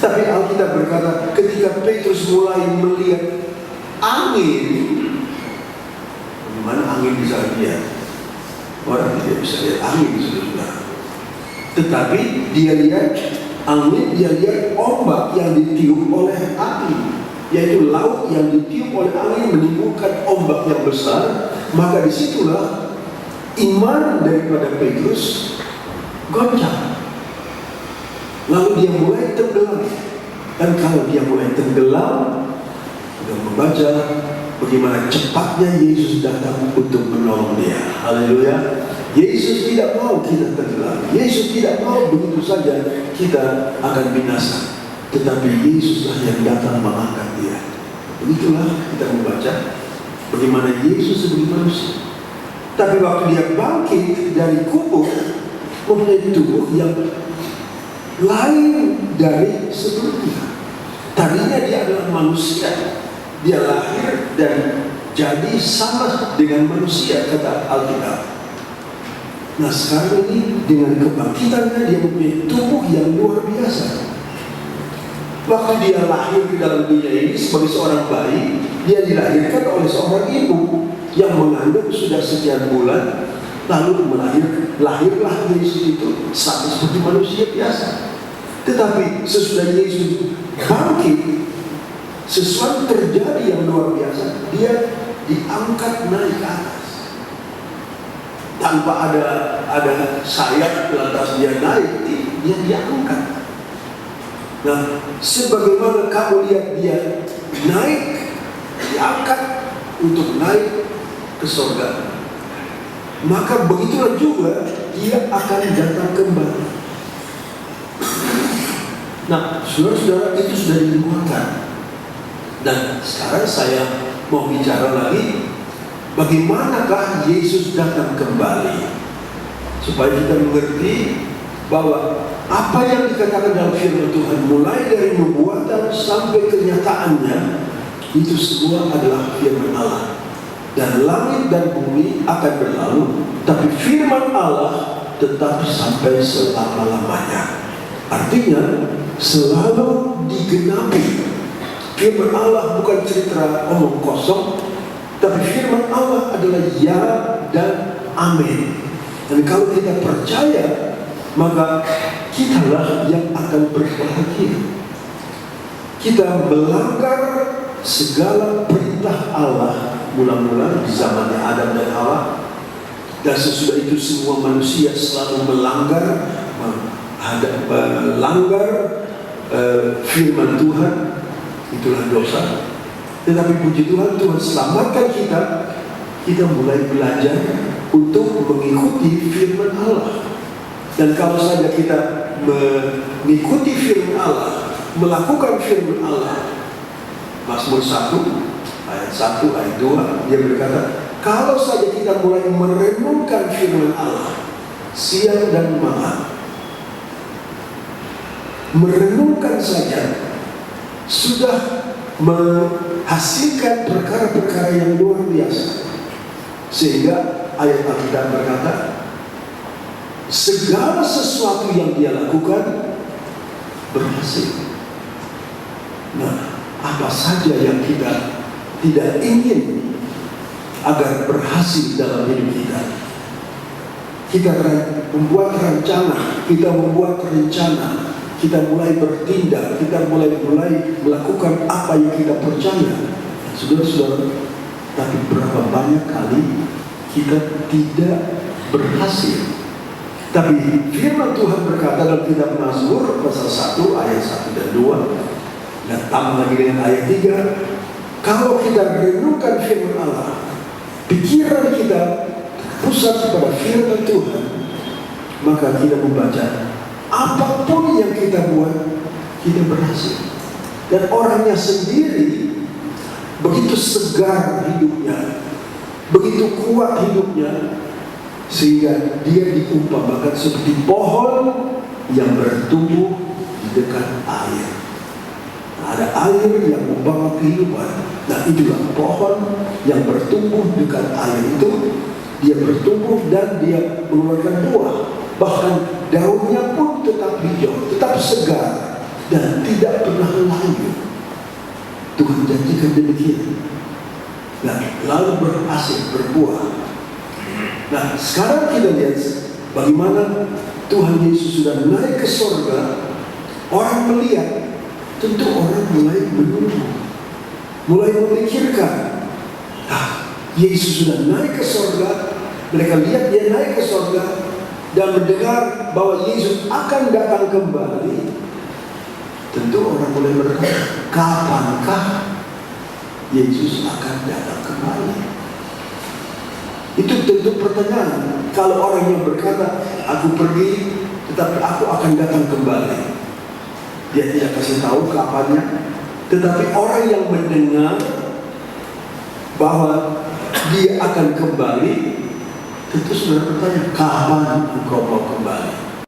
Tapi Alkitab berkata ketika Petrus mulai melihat angin, bagaimana angin bisa lihat? Orang tidak bisa lihat angin, saudara. Tetapi dia lihat angin, dia lihat ombak yang ditiup oleh angin, yaitu laut yang ditiup oleh angin menimbulkan ombak yang besar. Maka disitulah iman daripada Petrus goncang. Lalu dia mulai tenggelam. Dan kalau dia mulai tenggelam, kita membaca bagaimana cepatnya Yesus datang untuk menolong dia. Haleluya. Yesus tidak mau kita tenggelam. Yesus tidak mau begitu saja kita akan binasa. Tetapi Yesuslah yang datang mengangkat dia. Begitulah kita membaca bagaimana Yesus sebagai manusia. Tapi waktu dia bangkit dari kubur, mempunyai tubuh yang lain dari sebelumnya. Tadinya dia adalah manusia, dia lahir dan jadi sama dengan manusia, kata Alkitab. Nah sekarang ini dengan kebangkitannya dia mempunyai tubuh yang luar biasa. Waktu dia lahir di dalam dunia ini sebagai seorang bayi, dia dilahirkan oleh seorang ibu yang mengandung sudah sekian bulan, lalu lahirlah Yesus itu sama seperti manusia biasa. Tetapi sesudah Yesus bangkit, sesuatu terjadi yang luar biasa. Dia diangkat naik ke atas tanpa ada sayap lantas dia naik, dia diangkat. Nah, sebagaimana kamu lihat dia naik, diangkat untuk naik ke surga, maka begitulah juga dia akan datang kembali. Nah, saudara-saudara, itu sudah dinubuatkan. Dan sekarang saya mau bicara lagi, bagaimanakah Yesus datang kembali, supaya kita mengerti bahwa apa yang dikatakan dalam firman Tuhan, mulai dari nubuatan sampai kenyataannya, itu semua adalah firman Allah. Dan langit dan bumi akan berlalu, tapi firman Allah tetap sampai selama-lamanya. Artinya selalu digenapi. Firman Allah bukan cerita omong kosong, tapi firman Allah adalah ya dan amin. Dan kalau kita percaya, maka kitalah yang akan berbahagia. Kita melanggar segala perintah Allah mula-mula di zamannya Adam dan Hawa, dan sesudah itu semua manusia selalu melanggar firman Tuhan. Itulah dosa. Tetapi puji Tuhan, Tuhan selamatkan kita. Kita mulai belajar untuk mengikuti firman Allah. Dan kalau saja kita mengikuti firman Allah, melakukan firman Allah, Mazmur 1 ayat 1 ayat 2, dia berkata, kalau saja kita mulai merenungkan firman Allah siang dan malam, merenungkan saja sudah menghasilkan perkara-perkara yang luar biasa. Sehingga ayat Alkitab berkata, segala sesuatu yang dia lakukan berhasil. Nah, apa saja yang kita tidak ingin agar berhasil dalam hidup kita, kita membuat rencana, kita mulai bertindak, kita mulai melakukan apa yang kita percaya. Saudara-saudara, tapi berapa banyak kali kita tidak berhasil. Tapi firman Tuhan berkata dalam kitab Mazmur pasal 1 ayat 1 dan 2, dan tambah lagi dengan ayat 3, kalau kita renungkan firman Allah, pikiran kita pusat kepada firman Tuhan, maka kita membaca apapun yang kita buat, kita berhasil. Dan orangnya sendiri begitu segar hidupnya, begitu kuat hidupnya, sehingga dia diumpamakan seperti pohon yang bertumbuh di dekat air. Ada air yang membawa kehidupan. Nah, itulah pohon yang bertumbuh dekat air itu. Dia bertumbuh dan dia mengeluarkan buah. Bahkan daunnya pun tetap hijau, tetap segar. dan tidak pernah layu. Tuhan janjikan demikian. Nah, lalu berhasil, berbuah. Nah, sekarang kita lihat bagaimana Tuhan Yesus sudah naik ke sorga. Orang melihat, tentu orang mulai menunggu, mulai memikirkan, Yesus sudah naik ke sorga. Mereka lihat dia naik ke sorga dan mendengar bahwa Yesus akan datang kembali. Tentu orang mulai berkata, kapankah Yesus akan datang kembali? Itu tentu pertanyaan. Kalau orang yang berkata, aku pergi, tetapi aku akan datang kembali, dia tidak kasih tahu kapannya. Tetapi orang yang mendengar bahwa dia akan kembali, tentu sudah bertanya, kapan engkau mau kembali?